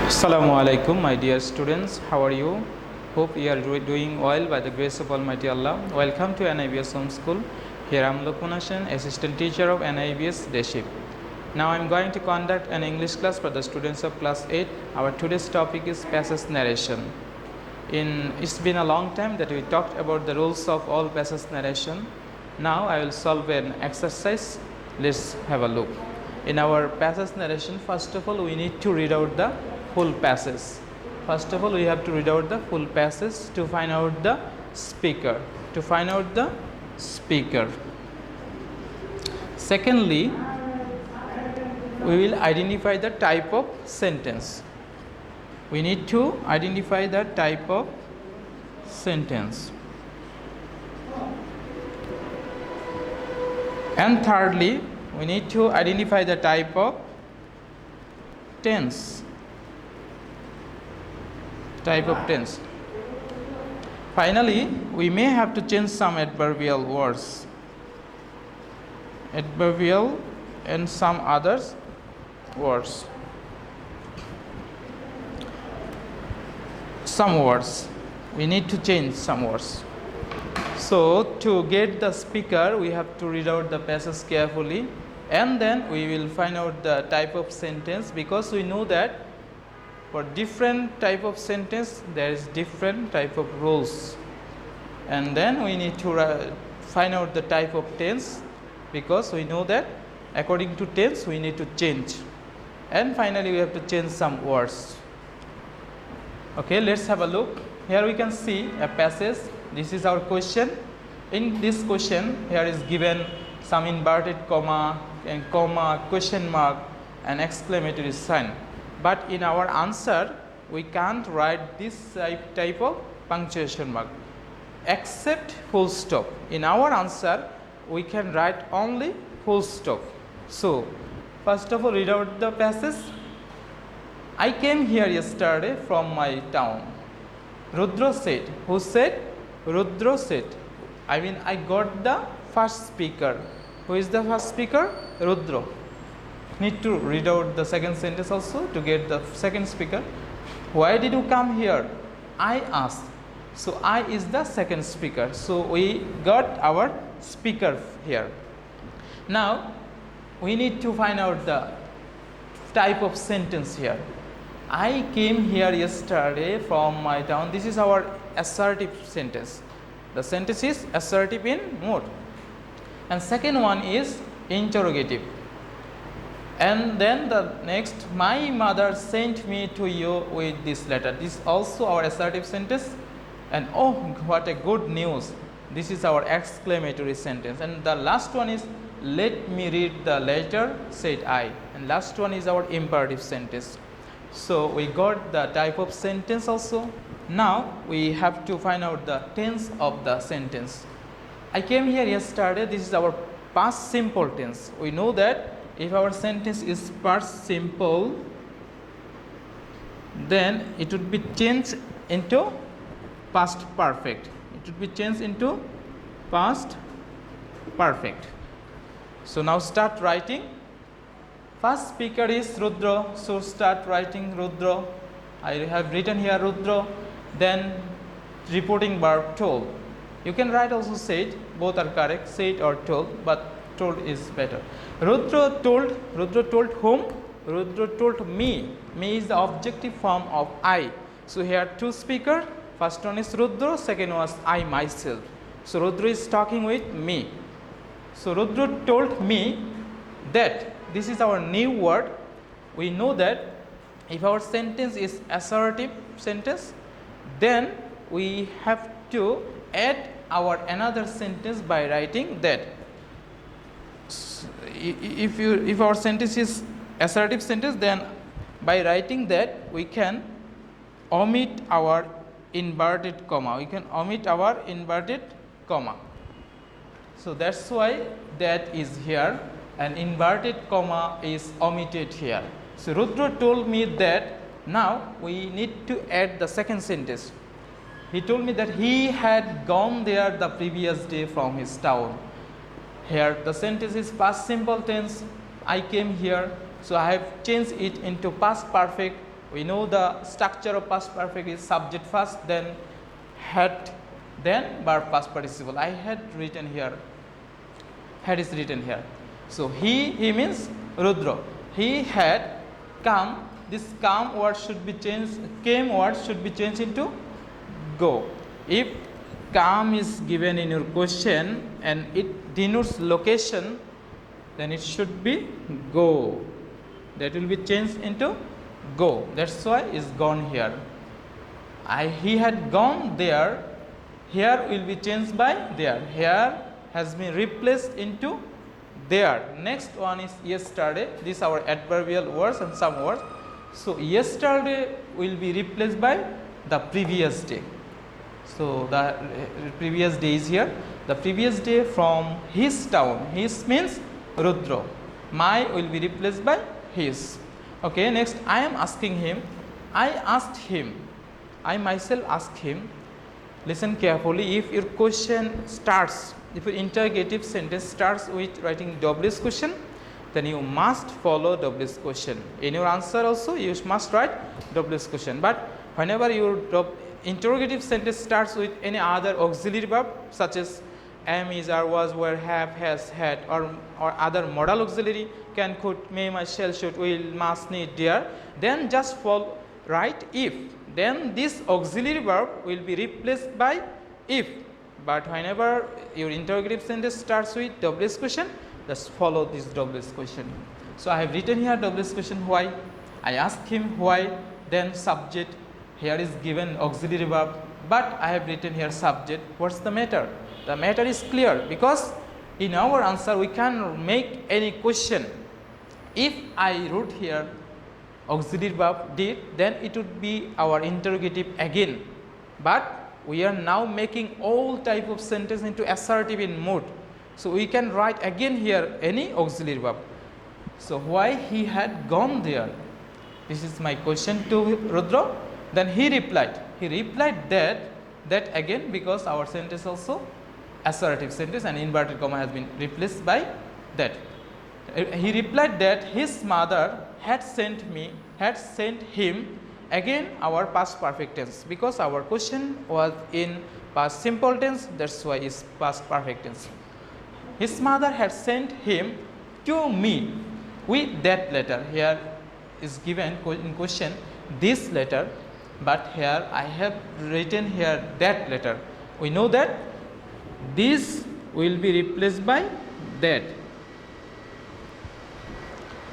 Assalamu alaikum, my dear students. How are you? Hope you are doing well by the grace of Almighty Allah. Welcome to NIBS Home School. Here I am Lokman Hassan, assistant teacher of NIBS Deship. Now I am going to conduct an English class for the students of class 8. Our today's topic is passage narration. It's been a long time that we talked about the rules of all passage narration. Now I will solve an exercise. Let's have a look. In our passage narration, first of all we need to read out the full passage. First of all we have to read out the full passage to find out the speaker. Secondly, we will identify the type of sentence. We need to identify the type of sentence. And thirdly, we need to identify the type of tense. Finally, we may have to change some adverbial words. Adverbial and some others words. Some words. We need to change some words. So, to get the speaker, we have to read out the passage carefully, and then we will find out the type of sentence, because we know that for different type of sentence there is different type of rules, and then we need to find out the type of tense, because we know that according to tense we need to change, and finally we have to change some words. Okay, let's have a look. Here we can see a passage. This is our question. In this question, here is given some inverted comma and comma, question mark and exclamatory sign. But in our answer, we can't write this type of punctuation mark except full stop. In our answer, we can write only full stop. So, first of all, read out the passage. I came here yesterday from my town. Rudra said. Who said? Rudra said. I mean, I got the first speaker. Who is the first speaker? Rudra. Need to read out the second sentence also to get the second speaker. Why did you come here? I asked. So, I is the second speaker. So, we got our speaker here. Now, we need to find out the type of sentence here. I came here yesterday from my town. This is our assertive sentence. The sentence is assertive in mode. And second one is interrogative. And then the next, my mother sent me to you with this letter. This is also our assertive sentence. And oh, what a good news. This is our exclamatory sentence. And the last one is, let me read the letter, said I. And last one is our imperative sentence. So, we got the type of sentence also. Now, we have to find out the tense of the sentence. I came here yesterday. This is our past simple tense. We know that if our sentence is past simple, then it would be changed into past perfect. It would be changed into past perfect. So, now start writing. First speaker is Rudra, so start writing Rudra. I have written here Rudra, then reporting verb told. You can write also said, both are correct, said or told, but told is better. Rudra told whom? Rudra told me. Me is the objective form of I. So here two speaker, first one is Rudra, second was I myself. So Rudra is talking with me. So Rudra told me that. This is our new word. We know that if our sentence is assertive sentence, then we have to add our another sentence by writing that. If our sentence is assertive sentence, then by writing that we can omit our inverted comma. So that's why that is here. An inverted comma is omitted here. So, Rudra told me that. Now, we need to add the second sentence. He told me that he had gone there the previous day from his town. Here the sentence is past simple tense. I came here. So I have changed it into past perfect We know the structure of past perfect is subject first, then had, then verb past participle. I had written here, had is written here. So he means Rudra. He had come. This come word should be changed, came word should be changed into go. If come is given in your question and it denotes location, then it should be go. That will be changed into go. That's why it's gone here. He had gone there. Here will be changed by there. Here has been replaced into there. Next one is yesterday. These are our adverbial words and some words. So yesterday will be replaced by the previous day. So the previous day is here. The previous day from his town. His means Rudra. My will be replaced by his. Okay, next I am asking him. I asked him. I myself asked him. Listen carefully. If your question starts, if your interrogative sentence starts with writing WH question, then you must follow WH question. In your answer also you must write WH question. But whenever your interrogative sentence starts with any other auxiliary verb such as am, is, are, was, were, have, has, had, or other modal auxiliary can, could, may, might, shall, should, will, must, need, dare, then just write if. Then this auxiliary verb will be replaced by if. But whenever your interrogative sentence starts with WH question, just follow this WH question. So I have written here WH question why. I asked him why, then subject. Here is given auxiliary verb, but I have written here subject. What's the matter? The matter is clear because in our answer we can make any question. If I wrote here auxiliary verb did, then it would be our interrogative again. But we are now making all type of sentence into assertive in mode. So we can write again here any auxiliary verb. So why he had gone there? This is my question to Rudra. Then he replied. He replied that again because our sentence also assertive sentence and inverted comma has been replaced by that. He replied that his mother had sent him, again our past perfect tense because our question was in past simple tense, that's why it's past perfect tense. His mother had sent him to me with that letter. Here is given in question this letter, but here I have written here that letter. We know that this will be replaced by that.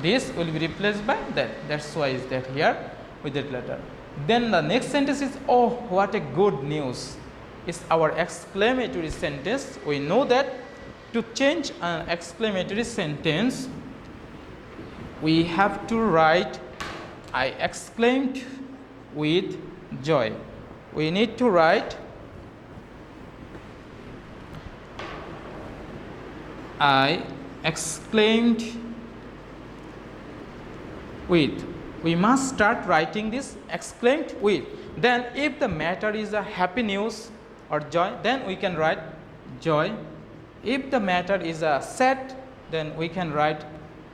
This will be replaced by that. That's why is that here with that letter. Then the next sentence is, oh, what a good news. It's our exclamatory sentence. We know that to change an exclamatory sentence, we have to write, I exclaimed with joy. We need to write, I exclaimed with. We must start writing this exclaimed with. Then if the matter is a happy news or joy, then we can write joy. If the matter is a sad, then we can write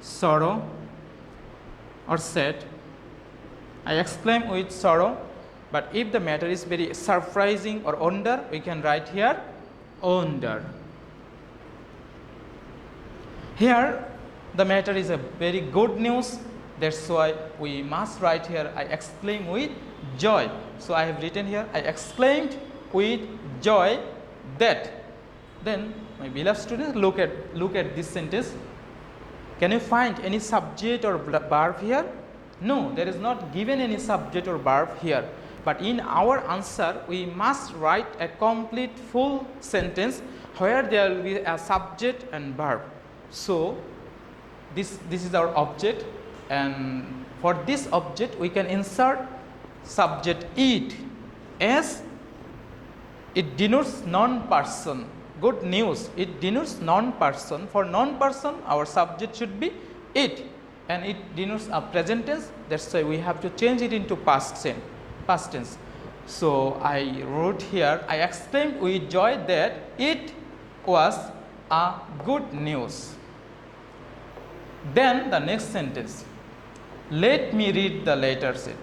sorrow or sad. I exclaim with sorrow. But if the matter is very surprising or wonder, we can write here wonder. Here the matter is a very good news. That's why we must write here, I exclaim with joy. So I have written here, I exclaimed with joy that. Then my beloved students, look at this sentence. Can you find any subject or verb here? No, there is not given any subject or verb here. But in our answer, we must write a complete full sentence where there will be a subject and verb. So this is our object, and for this object we can insert subject it as it denotes non-person. Good news, it denotes non-person. For non-person our subject should be it, and it denotes a present tense. That's why we have to change it into past tense. So I wrote here, I exclaimed with joy that it was a good news. Then the next sentence, let me read the letter set.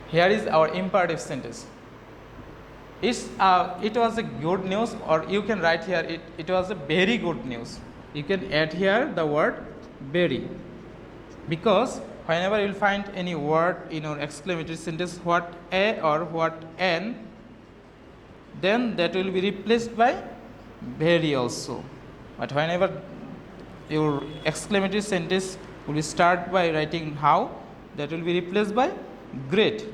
Here is our imperative sentence. It was a good news, or you can write here it was a very good news. You can add here the word very, because whenever you will find any word in your exclamatory sentence, what a or what an, then that will be replaced by very also. But whenever your exclamatory sentence will start by writing how, that will be replaced by great.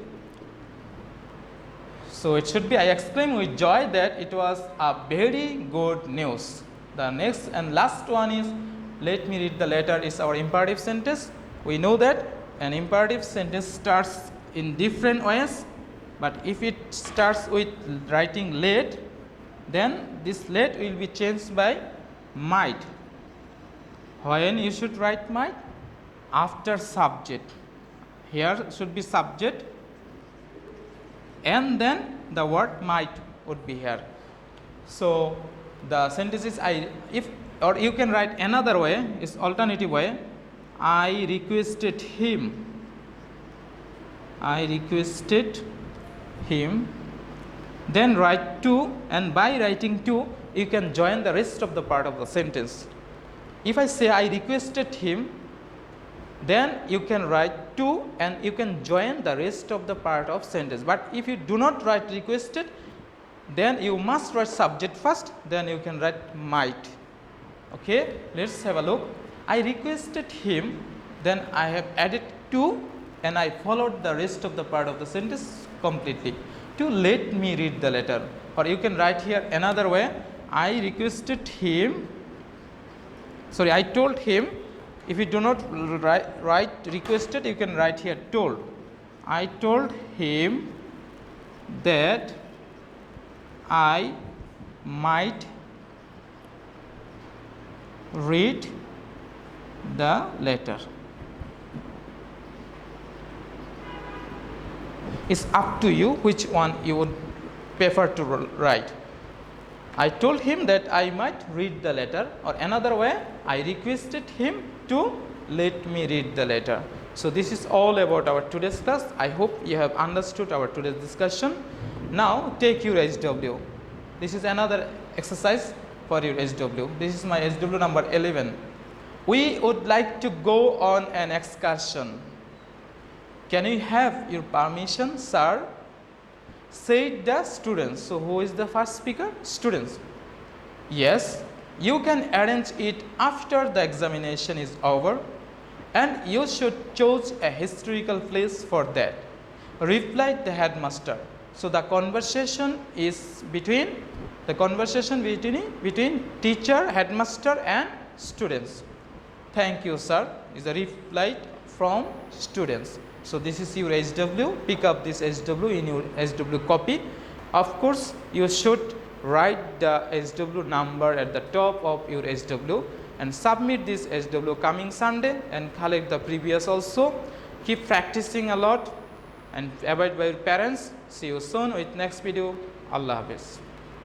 So it should be, I exclaim with joy that it was a very good news. The next and last one is, let me read the letter, is our imperative sentence. We know that an imperative sentence starts in different ways, but if it starts with writing let, then this let will be changed by might. When you should write might? After subject. Here should be subject, and then the word might would be here. So the sentence is or you can write another way, is alternative way. I requested him. I requested him. Then write to, and by writing to, you can join the rest of the part of the sentence. If I say I requested him, then you can write to and you can join the rest of the part of sentence. But if you do not write requested, then you must write subject first, then you can write might. Okay, let's have a look. I requested him, then I have added to and I followed the rest of the part of the sentence completely. To let me read the letter. Or you can write here another way. I requested him, I told him. If you do not write requested, you can write here told. I told him that I might read the letter. It's up to you which one you would prefer to write. I told him that I might read the letter, or another way, I requested him to let me read the letter. So this is all about our today's class. I hope you have understood our today's discussion. Now take your SW. This is another exercise for your SW. This is my SW number 11. We would like to go on an excursion. Can we have your permission, sir? Said the students. So who is the first speaker? Students. Yes, you can arrange it after the examination is over, and you should choose a historical place for that, replied the headmaster. So the conversation is between teacher, headmaster and students. Thank you, sir, is the reply from students. So this is your SW. Pick up this SW in your SW copy. Of course, you should write the SW number at the top of your SW and submit this SW coming Sunday and collect the previous also. Keep practicing a lot and abide by your parents. See you soon with next video. Allah Hafiz.